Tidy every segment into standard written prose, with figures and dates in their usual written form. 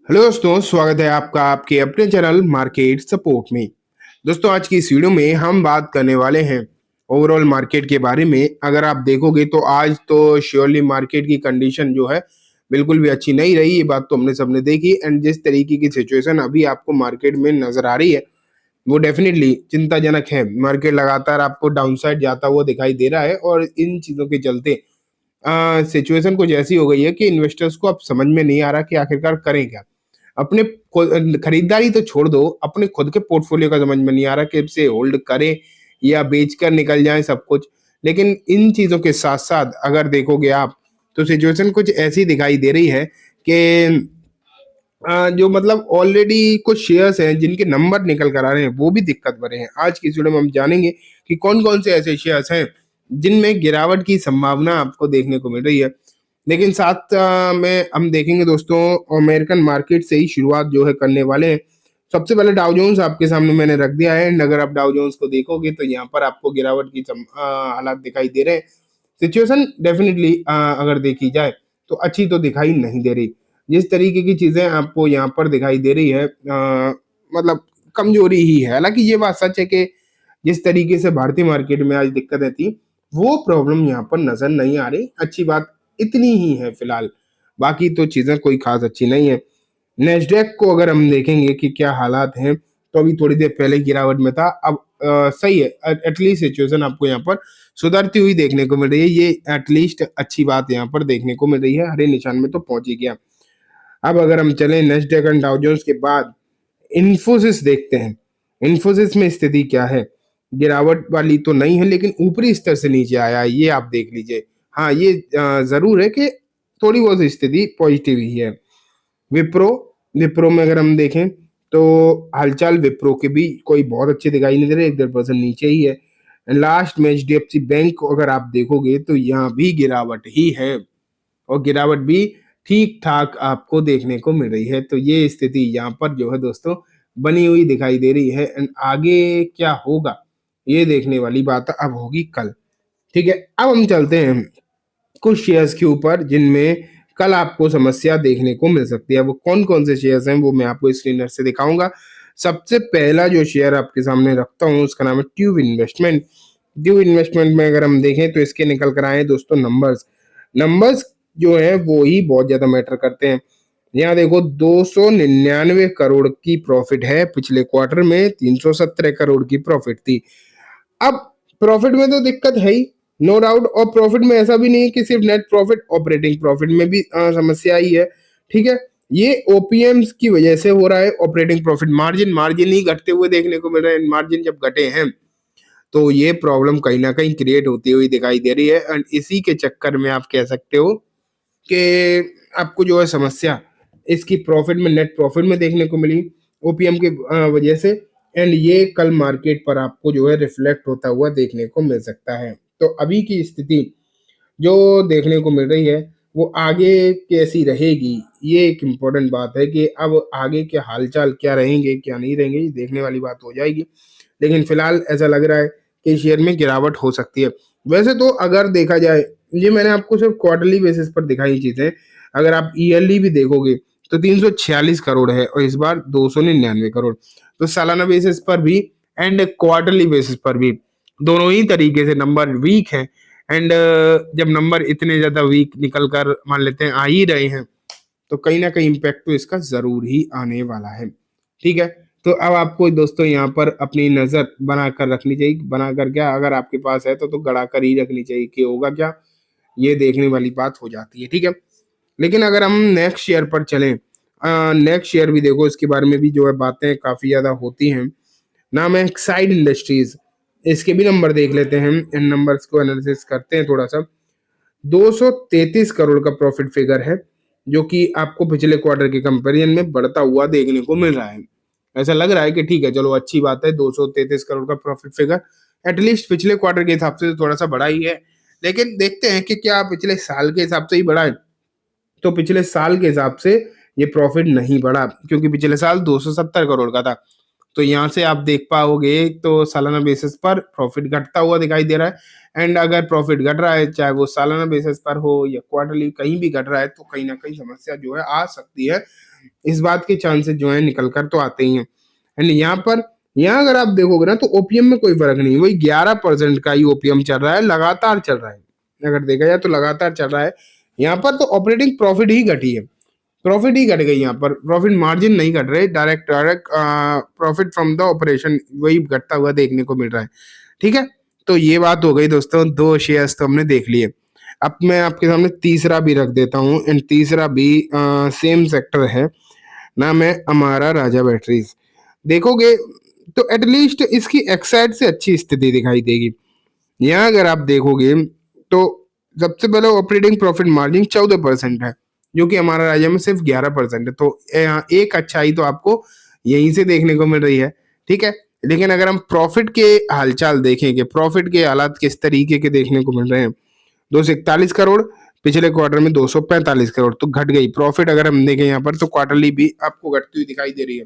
Hello दोस्तों, स्वागत है आपका आपके अपने चैनल मार्केट सपोर्ट में। दोस्तों, आज की इस वीडियो में हम बात करने वाले हैं ओवरऑल मार्केट के बारे में। अगर आप देखोगे तो आज तो श्योरली मार्केट की कंडीशन जो है बिल्कुल भी अच्छी नहीं रही। ये बात तो हमने सबने देखी एंड जिस तरीके की सिचुएशन अभी आपको मार्केट में नजर आ रही है वो डेफिनेटली चिंताजनक है। मार्केट लगातार आपको डाउनसाइड जाता हुआ दिखाई दे रहा है और इन चीजों के चलते सिचुएशन कुछ ऐसी हो गई है कि इन्वेस्टर्स को अब समझ में नहीं आ रहा कि आखिरकार करें क्या। अपने खरीदारी तो छोड़ दो, अपने खुद के पोर्टफोलियो का समझ में नहीं आ रहा कि इसे होल्ड करें या बेचकर निकल जाएं सब कुछ। लेकिन इन चीजों के साथ साथ अगर देखोगे आप तो सिचुएशन कुछ ऐसी दिखाई दे रही है कि जो मतलब ऑलरेडी कुछ शेयर्स हैं जिनके नंबर निकल कर आ रहे हैं वो भी दिक्कत भरे हैं। आज की इस वीडियो में हम जानेंगे कि कौन कौन से ऐसे शेयर्स हैं जिनमें गिरावट की संभावना आपको देखने को मिल रही है। लेकिन साथ में हम देखेंगे दोस्तों, अमेरिकन मार्केट से ही शुरुआत जो है करने वाले हैं। सबसे पहले डाउ जोन्स आपके सामने मैंने रख दिया है एंड अगर आप डाउ जोन्स को देखोगे तो यहाँ पर आपको गिरावट की हालात दिखाई दे रहे हैं। सिचुएशन डेफिनेटली अगर देखी जाए तो अच्छी तो दिखाई नहीं दे रही। जिस तरीके की चीजें आपको यहाँ पर दिखाई दे रही है मतलब कमजोरी ही है। हालांकि ये बात सच है कि जिस तरीके से भारतीय मार्केट में आज दिक्कतें थी वो प्रॉब्लम यहाँ पर नजर नहीं आ रही। अच्छी बात इतनी ही है फिलहाल, बाकी तो चीजें कोई खास अच्छी नहीं है। नेस्डेक को अगर हम देखेंगे कि क्या हालात हैं तो अभी थोड़ी देर पहले गिरावट में था, अब सही है। एटलीस्ट सिचुएशन आपको यहाँ पर सुधरती हुई देखने को मिल रही है। ये एटलीस्ट अच्छी बात यहाँ पर देखने को मिल रही है। हरे निशान में तो पहुंच ही गया। अब अगर हम चले नेस्डेक एंड डाउ जोन्स के बाद इन्फोसिस देखते हैं। इन्फोसिस में स्थिति क्या है? गिरावट वाली तो नहीं है लेकिन ऊपरी स्तर से नीचे आया है, ये आप देख लीजिए। हाँ, ये जरूर है कि थोड़ी बहुत स्थिति पॉजिटिव ही है। विप्रो विप्रो में अगर हम देखें तो हालचाल विप्रो के भी कोई बहुत अच्छे दिखाई नहीं दे रहे, 1.5% नीचे ही है। लास्ट में एचडीएफसी बैंक को अगर आप देखोगे तो यहाँ भी गिरावट ही है और गिरावट भी ठीक ठाक आपको देखने को मिल रही है। तो ये स्थिति यहाँ पर जो है दोस्तों बनी हुई दिखाई दे रही है एंड आगे क्या होगा ये देखने वाली बात अब होगी कल। ठीक है, अब हम चलते हैं कुछ शेयर्स के ऊपर जिनमें कल आपको समस्या देखने को मिल सकती है। वो कौन कौन से शेयर्स हैं वो मैं आपको स्क्रीनर से दिखाऊंगा। सबसे पहला जो शेयर आपके सामने रखता हूँ उसका नाम है ट्यूब इन्वेस्टमेंट। ट्यूब इन्वेस्टमेंट में अगर हम देखें तो इसके निकल कर आए दोस्तों नंबर्स। नंबर्स जो है वो ही बहुत ज्यादा मैटर करते हैं। यहाँ देखो 299 करोड़ की प्रॉफिट है, पिछले क्वार्टर में 317 करोड़ की प्रॉफिट थी। अब प्रॉफिट में तो दिक्कत है ही, नो डाउट। और प्रॉफिट में ऐसा भी नहीं है कि सिर्फ नेट प्रॉफिट, ऑपरेटिंग प्रॉफिट में भी समस्या आई है। ठीक है, ये ओपीएम्स की वजह से हो रहा है। ऑपरेटिंग प्रॉफिट मार्जिन मार्जिन ही घटते हुए देखने को मिल रहे हैं। मार्जिन जब घटे हैं तो ये प्रॉब्लम कहीं ना कहीं क्रिएट होती हुई दिखाई दे रही है एंड इसी के चक्कर में आप कह सकते हो कि आपको जो है समस्या इसकी प्रॉफिट में, नेट प्रॉफिट में देखने को मिली ओपीएम के वजह से। एंड ये कल मार्केट पर आपको जो है रिफ्लेक्ट होता हुआ देखने को मिल सकता है। तो अभी की स्थिति जो देखने को मिल रही है वो आगे कैसी रहेगी, ये एक इम्पोर्टेंट बात है कि अब आगे के हालचाल क्या रहेंगे क्या नहीं रहेंगे ये देखने वाली बात हो जाएगी। लेकिन फिलहाल ऐसा लग रहा है कि शेयर में गिरावट हो सकती है। वैसे तो अगर देखा जाए, ये मैंने आपको सिर्फ क्वार्टरली बेसिस पर दिखाई चीजें, अगर आप ईयरली भी देखोगे तो 346 करोड़ है और इस बार 299 करोड़। तो सालाना बेसिस पर भी एंड क्वार्टरली बेसिस पर भी दोनों ही तरीके से नंबर वीक है। एंड जब नंबर इतने ज्यादा वीक निकल कर मान लेते हैं आ ही रहे हैं तो कहीं ना कहीं इम्पैक्ट तो इसका जरूर ही आने वाला है। ठीक है, तो अब आपको दोस्तों यहाँ पर अपनी नजर बना कर रखनी चाहिए। बना कर क्या, अगर आपके पास है तो गड़ा कर ही रखनी चाहिए कि होगा क्या, ये देखने वाली बात हो जाती है। ठीक है, लेकिन अगर हम नेक्स्ट शेयर पर चलें, नेक्स्ट शेयर भी देखो, इसके बारे में भी जो है बातें काफी ज्यादा होती हैं। नाम है एक्साइड इंडस्ट्रीज। इसके भी नंबर देख लेते हैं, इन नंबर्स को एनालिसिस करते हैं थोड़ा सा। 233 करोड़ का प्रॉफिट फिगर है जो कि आपको पिछले क्वार्टर के कंपैरिजन में बढ़ता हुआ देखने को मिल रहा है। ऐसा लग रहा है कि ठीक है, चलो अच्छी बात है, 233 करोड़ का प्रॉफिट फिगर एटलीस्ट पिछले क्वार्टर के हिसाब से थोड़ा सा बड़ा ही है। लेकिन देखते हैं कि क्या पिछले साल के हिसाब से ही बढ़ा है। तो पिछले साल के हिसाब से ये प्रॉफिट नहीं बढ़ा क्योंकि पिछले साल 270 करोड़ का था। तो यहाँ से आप देख पाओगे तो सालाना बेसिस पर प्रॉफिट घटता हुआ दिखाई दे रहा है। एंड अगर प्रॉफिट घट रहा है चाहे वो सालाना बेसिस पर हो या क्वार्टरली कहीं भी घट रहा है तो कहीं ना कहीं समस्या जो है आ सकती है। इस बात के चांसेस जो है निकल कर तो आते ही हैं। एंड यहाँ अगर आप देखोगे ना तो ओपीएम में कोई फर्क नहीं, वही 11% का ही ओपीएम चल रहा है, लगातार चल रहा है। अगर देखा जाए तो लगातार चल रहा है। यहाँ पर तो ऑपरेटिंग प्रॉफिट ही घटी है, प्रॉफिट ही घट गई, यहाँ पर प्रॉफिट मार्जिन नहीं घट रहे, direct profit from the operation वही घटता हुआ देखने को मिल रहा है। ठीक है, तो ये बात हो गई दोस्तों, दो शेयर्स तो हमने देख लिए। अब मैं आपके सामने तीसरा भी रख देता हूँ, एंड तीसरा भी सेम सेक्टर है, नाम है अमारा राजा बैटरीज। देखोगे तो एटलीस्ट इसकी एक्साइड से अच्छी स्थिति दिखाई देगी। यहाँ अगर आप देखोगे तो सबसे पहले ऑपरेटिंग प्रॉफिट मार्जिन 14% है, जो कि हमारा राज्य में सिर्फ 11% है। तो एक अच्छाई तो आपको यहीं से देखने को मिल रही है। ठीक है, लेकिन अगर हम प्रॉफिट के हालचाल देखेंगे, प्रॉफिट के हालात किस तरीके के देखने को मिल रहे हैं, 241 करोड़, पिछले क्वार्टर में 245 करोड़, तो घट गई प्रॉफिट। अगर हम देखें यहाँ पर तो क्वार्टरली भी आपको घटती हुई दिखाई दे रही है।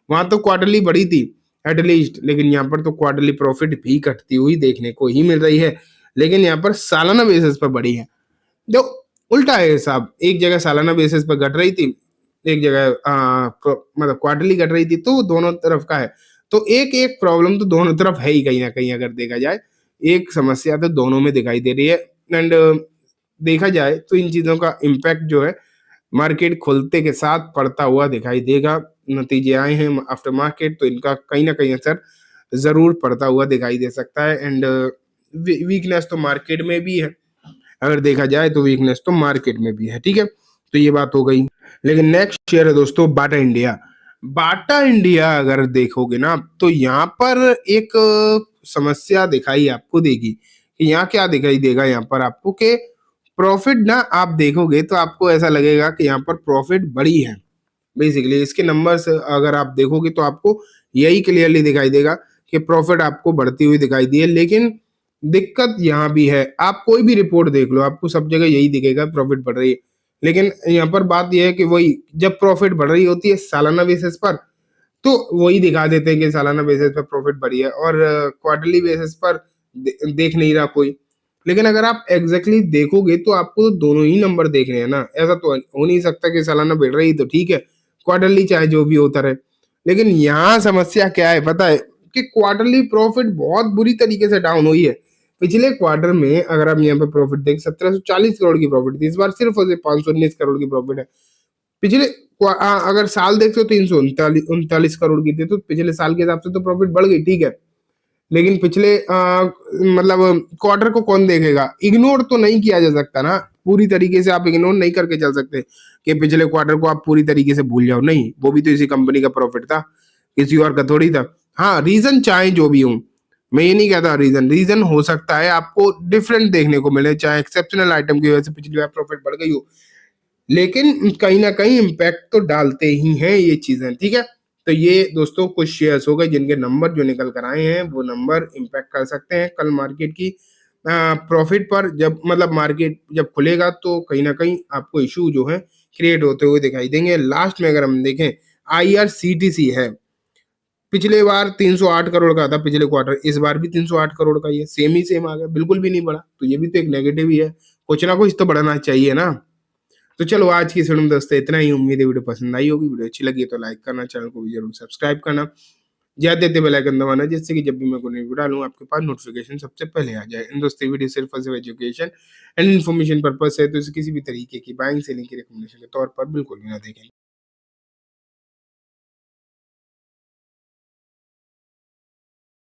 वहां तो क्वार्टरली बढ़ी थी एटलीस्ट, लेकिन यहाँ पर तो क्वार्टरली प्रॉफिट भी घटती हुई देखने को ही मिल रही है। लेकिन यहाँ पर सालाना बेसिस पर बढ़ी है, जो उल्टा है हिसाब, एक जगह सालाना बेसिस पर घट रही थी, एक जगह मतलब क्वार्टरली घट रही थी, तो दोनों तरफ का है। तो एक एक प्रॉब्लम तो दोनों तरफ है ही कहीं ना कहीं, अगर देखा जाए एक समस्या तो दोनों में दिखाई दे रही है। एंड देखा जाए तो इन चीजों का इम्पैक्ट जो है मार्केट खुलते के साथ पड़ता हुआ दिखाई देगा। नतीजे आए हैं आफ्टर मार्केट, तो इनका कहीं ना कहीं असर जरूर पड़ता हुआ दिखाई दे सकता है। एंड वीकनेस तो मार्केट में भी है, अगर देखा जाए तो वीकनेस तो मार्केट में भी है। ठीक है, तो ये बात हो गई। लेकिन नेक्स्ट शेयर है दोस्तों बाटा इंडिया। बाटा इंडिया अगर देखोगे ना तो यहाँ पर एक समस्या दिखाई आपको देगी कि यहाँ क्या दिखाई देगा, यहाँ पर आपको कि प्रॉफिट ना आप देखोगे तो आपको ऐसा लगेगा कि यहाँ पर प्रॉफिट बड़ी है। बेसिकली इसके नंबर्स अगर आप देखोगे तो आपको यही क्लियरली दिखाई देगा कि प्रॉफिट आपको बढ़ती हुई दिखाई दी है। लेकिन दिक्कत यहाँ भी है, आप कोई भी रिपोर्ट देख लो आपको सब जगह यही दिखेगा प्रॉफिट बढ़ रही है। लेकिन यहाँ पर बात यह है कि वही जब प्रॉफिट बढ़ रही होती है सालाना बेसिस पर, तो वही दिखा देते हैं कि सालाना बेसिस पर प्रॉफिट बढ़ी है, और क्वार्टरली बेसिस पर देख नहीं रहा कोई। लेकिन अगर आप एग्जैक्टली देखोगे तो आपको तो दोनों ही नंबर देख रहे हैं ना, ऐसा तो हो नहीं सकता कि सालाना बढ़ रही तो ठीक है, क्वार्टरली चाहे जो भी होता रहे। लेकिन यहाँ समस्या क्या है पता है, कि क्वार्टरली प्रॉफिट बहुत बुरी तरीके से डाउन हुई है। पिछले क्वार्टर में अगर आप यहाँ पे प्रॉफिट देख 1740 करोड़ की प्रॉफिट थी, इस बार सिर्फ 519 करोड़ की प्रॉफिट है। पिछले अगर साल देखते हो 339 करोड़ की थी, तो पिछले साल के हिसाब से तो प्रॉफिट बढ़ गई, ठीक है। लेकिन पिछले मतलब क्वार्टर को कौन देखेगा, इग्नोर तो नहीं किया जा सकता ना, पूरी तरीके से आप इग्नोर नहीं करके चल सकते कि पिछले क्वार्टर को आप पूरी तरीके से भूल जाओ, नहीं, वो भी तो इसी कंपनी का प्रॉफिट था, किसी और का थोड़ी था। हाँ, रीजन चाहे जो भी हो, मैं ये नहीं कहता रीजन हो सकता है आपको डिफरेंट देखने को मिले, चाहे एक्सेप्शनल आइटम की वजह से पिछली बार प्रॉफिट बढ़ गई हो, लेकिन कहीं ना कहीं इम्पैक्ट तो डालते ही हैं ये चीजें। ठीक है, तो ये दोस्तों कुछ शेयर्स हो गए जिनके नंबर जो निकल कर आए हैं, वो नंबर इम्पैक्ट कर सकते हैं कल मार्केट की प्रॉफिट पर। जब मतलब मार्केट जब खुलेगा तो कहीं ना कहीं आपको इशू जो है क्रिएट होते हुए दिखाई देंगे। लास्ट में अगर हम देखें IRCTC है, पिछले बार 308 करोड़ का था पिछले क्वार्टर, इस बार भी 308 करोड़ का ही है, सेम ही सेम आ गया, बिल्कुल भी नहीं बढ़ा, तो ये भी तो एक नेगेटिव ही है, कुछ ना कुछ तो बढ़ना चाहिए ना। तो चलो आज की वीडियो में दोस्तों इतना ही, उम्मीद है वीडियो पसंद आई होगी। वीडियो अच्छी लगी तो लाइक करना, चैनल को भी जरूर सब्सक्राइब करना, ज्यादा देते बेल आइकन दबाना, जिससे कि जब भी मैं कोई वीडियो डालूं आपके पास नोटिफिकेशन सबसे पहले आ जाए। इन दोस्तों वीडियो सिर्फ और सिर्फ एजुकेशन एंड इन्फॉर्मेशन पर्पस है, तो इसे किसी भी तरीके की बाइंग सेलिंग की रिकमेंडेशन के तौर पर बिल्कुल भी ना देखें।